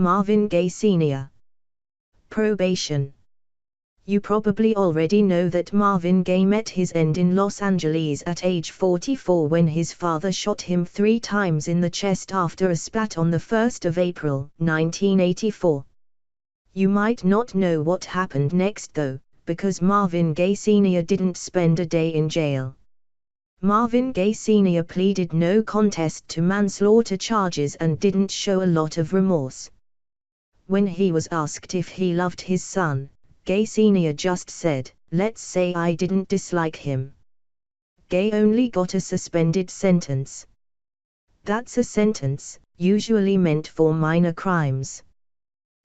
Marvin Gaye Sr. Probation. You probably already know that Marvin Gaye met his end in Los Angeles at age 44 when his father shot him 3 times in the chest after a spat on the 1st of April, 1984. You might not know what happened next though, because Marvin Gaye Sr. didn't spend a day in jail. Marvin Gaye Sr. pleaded no contest to manslaughter charges and didn't show a lot of remorse. When he was asked if he loved his son, Gaye Sr. just said, "Let's say I didn't dislike him." Gaye only got a suspended sentence. That's a sentence, usually meant for minor crimes.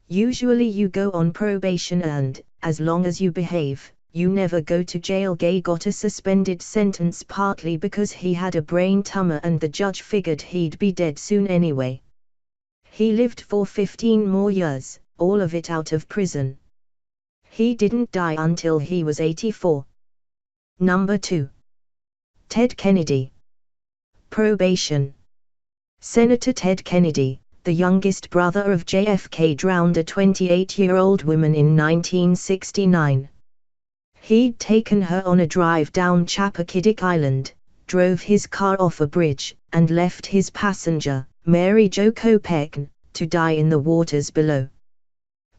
Usually you go on probation and, as long as you behave, you never go to jail. Gaye got a suspended sentence partly because he had a brain tumor and the judge figured he'd be dead soon anyway. He lived for 15 more years, all of it out of prison. He didn't die until he was 84. Number 2. Ted Kennedy. Probation. Senator Ted Kennedy, the youngest brother of JFK, drowned a 28-year-old woman in 1969. He'd taken her on a drive down Chappaquiddick Island, drove his car off a bridge, and left his passenger, Mary Jo Kopechne, to die in the waters below.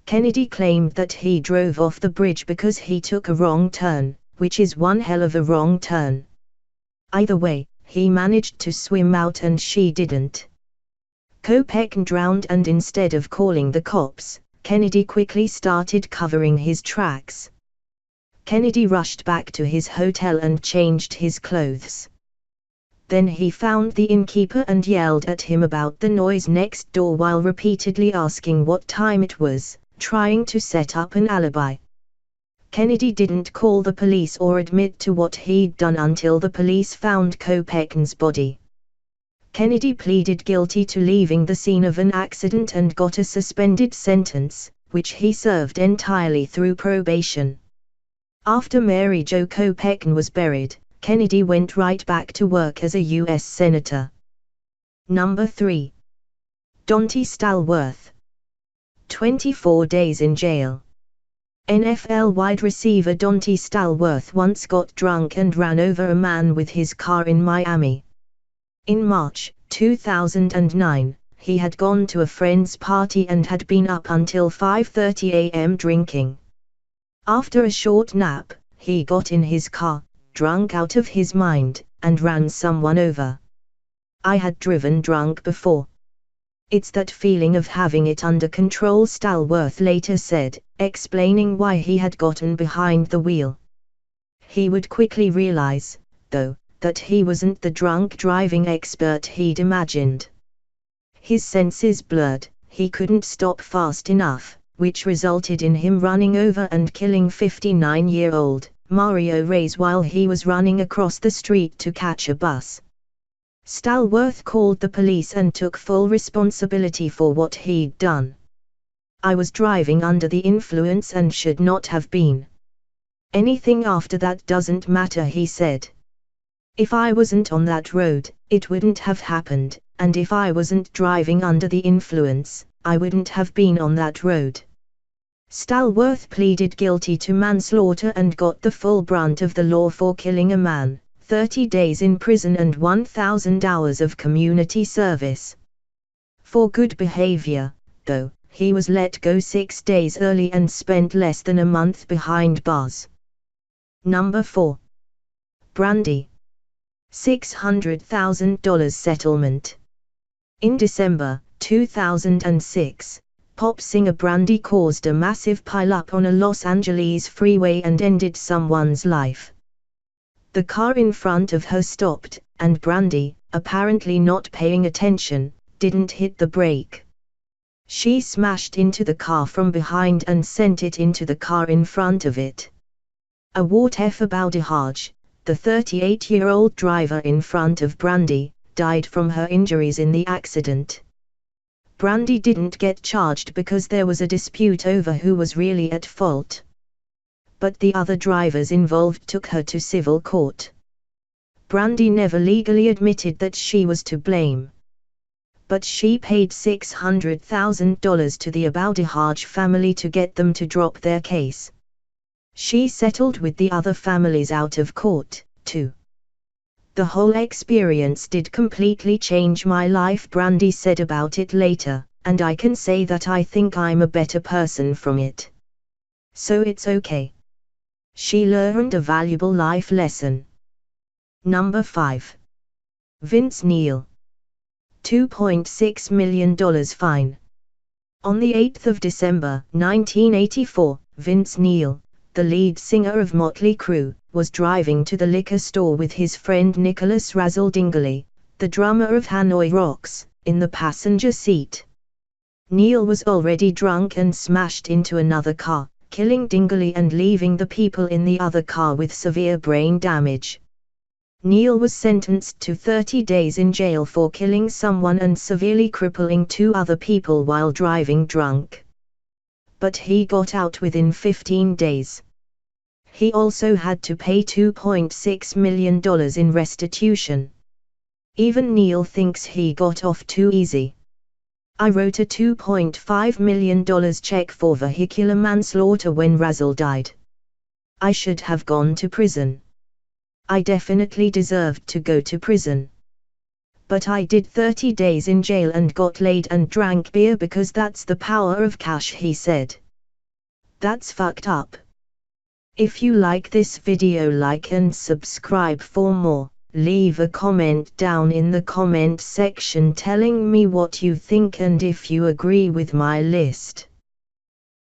Kennedy claimed that he drove off the bridge because he took a wrong turn, which is one hell of a wrong turn. Either way, he managed to swim out and she didn't. Kopechne drowned, and instead of calling the cops, Kennedy quickly started covering his tracks. Kennedy rushed back to his hotel and changed his clothes. Then he found the innkeeper and yelled at him about the noise next door while repeatedly asking what time it was, trying to set up an alibi. Kennedy didn't call the police or admit to what he'd done until the police found Kopechne's body. Kennedy pleaded guilty to leaving the scene of an accident and got a suspended sentence, which he served entirely through probation. After Mary Jo Kopechne was buried, Kennedy went right back to work as a U.S. Senator. Number 3. Donté Stallworth. 24 days in jail. NFL wide receiver Donté Stallworth once got drunk and ran over a man with his car in Miami. In March 2009, he had gone to a friend's party and had been up until 5:30 a.m. drinking. After a short nap, he got in his car, drunk out of his mind, and ran someone over. "I had driven drunk before. It's that feeling of having it under control," Stallworth later said, explaining why he had gotten behind the wheel. He would quickly realize, though, that he wasn't the drunk driving expert he'd imagined. His senses blurred, he couldn't stop fast enough, which resulted in him running over and killing 59-year-old Mario Reyes while he was running across the street to catch a bus. Stallworth called the police and took full responsibility for what he'd done. "I was driving under the influence and should not have been. Anything after that doesn't matter," he said. "If I wasn't on that road, it wouldn't have happened, and if I wasn't driving under the influence, I wouldn't have been on that road." Stallworth pleaded guilty to manslaughter and got the full brunt of the law for killing a man, 30 days in prison and 1,000 hours of community service. For good behavior, though, he was let go 6 days early and spent less than a month behind bars. Number 4. Brandy. $600,000 settlement. In December 2006, pop singer Brandy caused a massive pileup on a Los Angeles freeway and ended someone's life. The car in front of her stopped, and Brandy, apparently not paying attention, didn't hit the brake. She smashed into the car from behind and sent it into the car in front of it. Awart Fabaudiharj, the 38-year-old driver in front of Brandy, died from her injuries in the accident. Brandy didn't get charged because there was a dispute over who was really at fault. But the other drivers involved took her to civil court. Brandy never legally admitted that she was to blame. but she paid $600,000 to the Abouldahaj family to get them to drop their case. She settled with the other families out of court, too. The whole experience did completely change my life, Brandy said about it later, and I can say that I think I'm a better person from it. So it's okay. She learned a valuable life lesson. Number 5. Vince Neil. $2.6 million fine. On the 8th of December, 1984, Vince Neil, the lead singer of Motley Crue, was driving to the liquor store with his friend Nicholas Razzle Dingley, the drummer of Hanoi Rocks, in the passenger seat. Neil was already drunk and smashed into another car, killing Dingley and leaving the people in the other car with severe brain damage. Neil was sentenced to 30 days in jail for killing someone and severely crippling 2 other people while driving drunk. But he got out within 15 days. He also had to pay $2.6 million in restitution. Even Neil thinks he got off too easy. I wrote a $2.5 million check for vehicular manslaughter when Razzle died. I should have gone to prison. I definitely deserved to go to prison. But I did 30 days in jail and got laid and drank beer because that's the power of cash, he said. That's fucked up. If you like this video, like and subscribe for more. Leave a comment down in the comment section telling me what you think and if you agree with my list.